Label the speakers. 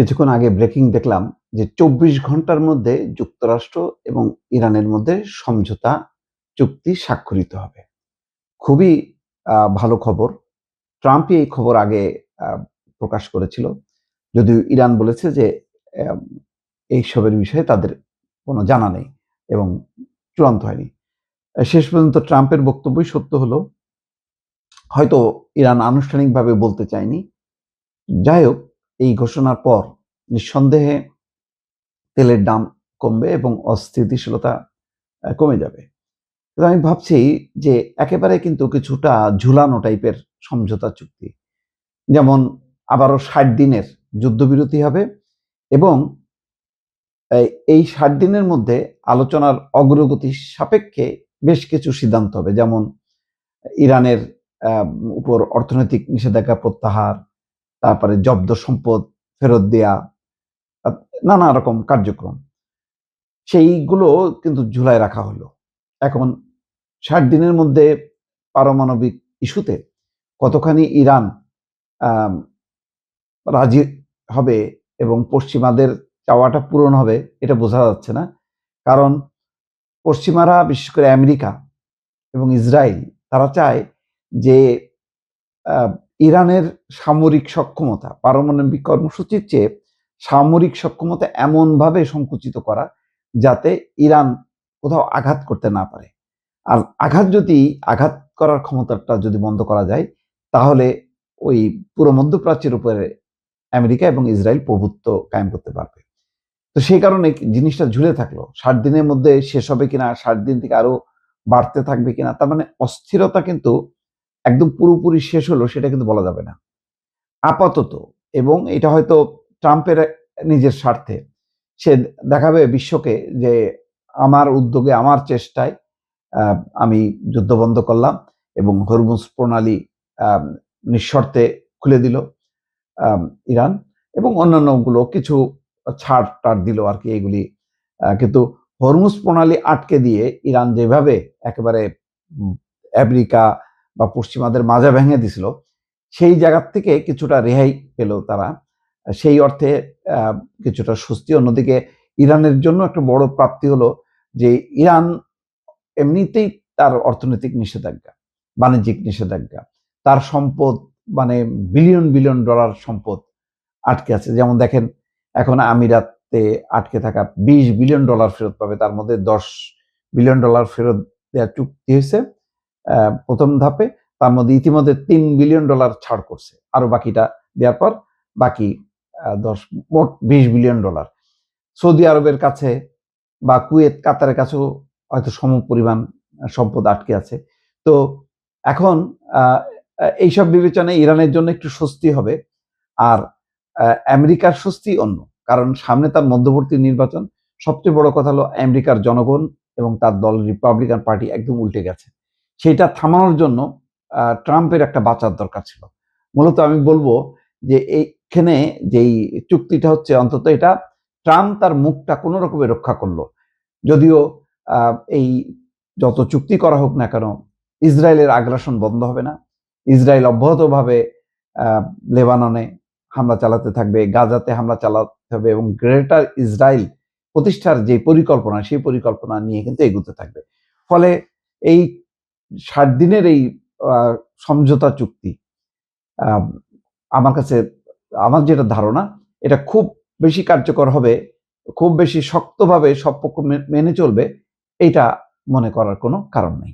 Speaker 1: কিছুক্ষণ আগে ব্রেকিং দেখলাম যে ২৪ ঘন্টার মধ্যে যুক্তরাষ্ট্র এবং ইরানের মধ্যে সমঝোতা চুক্তি স্বাক্ষরিত হবে। খুবই ভালো খবর। ট্রাম্পই এই খবর আগে আ প্রকাশ করেছিল। যদিও ইরান বলেছে যে অ্যাম এইসবের বিষয়ে তাদের কোনো জানা নেই এবং চূড়ান্ত হয়নি। শেষ পর্যন্ত ট্রাম্পের বক্তব্যই সত্য হলো। হয়তো ইরান আনুষ্ঠানিকভাবে বলতে চায়নি। যাই হোক, এই ঘোষণার পর নিঃসন্দেহে তেলের দাম কমবে এবং অস্থিতিশীলতা কমে যাবে। তো আমি ভাবছি যে একেবারে কিন্তু কিছুটা ঝুলানো টাইপের সমঝোতা চুক্তি। যেমন আবারও ৬০ দিনের যুদ্ধবিরতি হবে এবং এই ৬০ দিনের মধ্যে আলোচনার অগ্রগতি সাপেক্ষে বেশ কিছু সিদ্ধান্ত হবে। যেমন ইরানের আ উপর অর্থনৈতিক নিষেধাজ্ঞা প্রত্যাহার, তারপরে জব্দ সম্পদ ফেরত দেয়া, আ নানা রকম কার্যক্রম। সেইগুলো কিন্তু ঝুলায় রাখা হলো। এখন ৬০ দিনের মধ্যে পারমাণবিক ইস্যুতে কতখানি ইরান আম রাজি হবে এবং পশ্চিমাদের চাওয়াটা পূরণ হবে এটা বোঝা যাচ্ছে না। কারণ পশ্চিমারা বিশেষ করে আমেরিকা এবং ইসরায়েল তারা চায় যে আ ইরানের সামরিক সক্ষমতা পারমাণবিক কর্মসূচির চেয়ে সামরিক সক্ষমতা এমনভাবে সংকুচিত করা যাতে ইরান কোথাও আঘাত করতে না পারে। আর আঘাত করার ক্ষমতাটা যদি বন্ধ করা যায় তাহলে ওই পুরো মধ্যপ্রাচ্যের উপরে আমেরিকা এবং ইসরায়েল প্রভুত্ব কায়েম করতে পারবে। তো সেই কারণে জিনিসটা ঝুলে থাকলো। ৬০ দিনের মধ্যে শেষ হবে কিনা, ৬০ দিন থেকে আরো বাড়তে থাকবে কিনা। তার মানে অস্থিরতা কিন্তু একদম পুরোপুরি শেষ হলো সেটা কিন্তু বলা যাবে না। আপাতত এবং এটা হয়তো ট্রাম্পের নিজের স্বার্থে সে দেখাবে বিশ্বকে যে আমার উদ্যোগে, আমার চেষ্টায় আ আমি যুদ্ধ বন্ধ করলাম এবং হরমুজ প্রণালী আ নিঃশর্তে খুলে দিল আম ইরান এবং অন্যান্যগুলো কিছু ছাড়-টাড় দিল আরকি এগুলি। কিন্তু হরমুজ প্রণালী আটকে দিয়ে ইরান যেভাবে একেবারে উম আমেরিকা বা পশ্চিমাদের মাজা ভেঙে দিছিল, সেই জায়গার থেকে কিছুটা রেহাই পেল তারা। সেই অর্থে আ কিছুটা স্বস্তি। অন্যদিকে ইরানের জন্য একটা বড় প্রাপ্তি হলো যে ইরান এমনিতেই তার অর্থনৈতিক নিষেধাজ্ঞা, বাণিজ্যিক নিষেধাজ্ঞা। তার সম্পদ মানে বিলিয়ন, বিলিয়ন ডলার সম্পদ আটকে আছে। যেমন দেখেন এখন আমিরাতে আটকে থাকা $20 বিলিয়ন ফেরত পাবে। তার মধ্যে $10 বিলিয়ন ফেরত দেওয়ার চুক্তি হয়েছে ১ম ধাপে। তার মধ্যে ইতিমধ্যে $3 বিলিয়ন ছাড় করছে। আরো বাকিটা দেওয়ার পর বাকি ১০ মোট $20 বিলিয়ন। সৌদি আরবের কাছে বা কুয়েত, কাতারের কাছেও হয়তো সমপরিমাণ সম্পদ আটকে আছে। তো এখন আ আ এইসব বিবেচনায় ইরানের জন্য একটু স্বস্তি হবে। আর আমেরিকার স্বস্তি অন্য। কারণ সামনে তার মধ্যবর্তী নির্বাচন। সবচেয়ে বড় কথা হলো আমেরিকার জনগণ এবং তার দল রিপাবলিকান পার্টি একদম উল্টে গেছে। সেইটা থামানোর জন্য ট্রাম্পের একটা বাঁচার দরকার ছিল। মূলত আমি বলব যে এইখানে যেই চুক্তিটা হচ্ছে অন্তত এটা ট্রাম্প তার মুখটা কোন রকমে রক্ষা করলো। যদিও আ এই যত চুক্তি করা হোক না কেন, ইসরায়েলের আগ্রাসন বন্ধ হবে না। ইসরায়েল অব্যাহতভাবে আ লেবাননে হামলা চালাতে থাকবে, গাজাতে হামলা চালাতে হবে এবং গ্রেটার ইসরায়েল প্রতিষ্ঠার যে পরিকল্পনা, সেই পরিকল্পনা নিয়ে কিন্তু এগুতে থাকবে। ফলে এই ৬০ দিনের এই আ সমঝোতা চুক্তি আ আমার কাছে আমার যেটা ধারণা, এটা খুব বেশি কার্যকর হবে, খুব বেশি শক্তভাবে সব পক্ষ মেনে চলবে, এইটা মনে করার কোনো কারণ নেই।